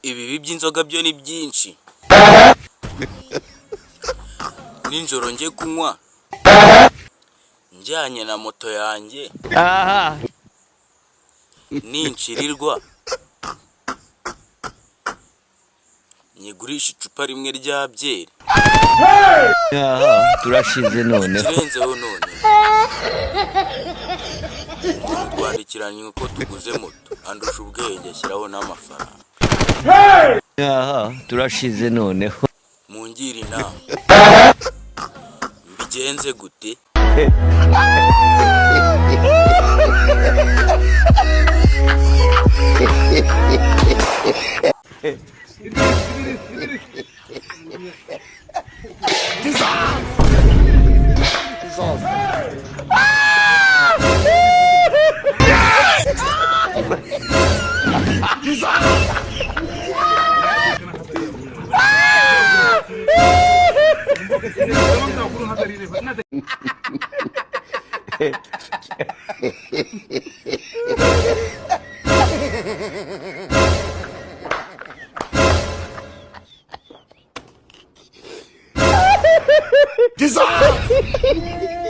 ibibi by'inzoga byo ni byinshi. Ninjoro njye kunywa njyanye na moto yanjye, ninshirirwa nyigurisha icupa rimwe rya byeri. Turashize none. Kirenzeho none twandikiranye uko tuguze moto, andusha ubwenge ashyiraho n'amafaranga. Turashize noneho. Mungire inama, mbigenze gute? Dissolve!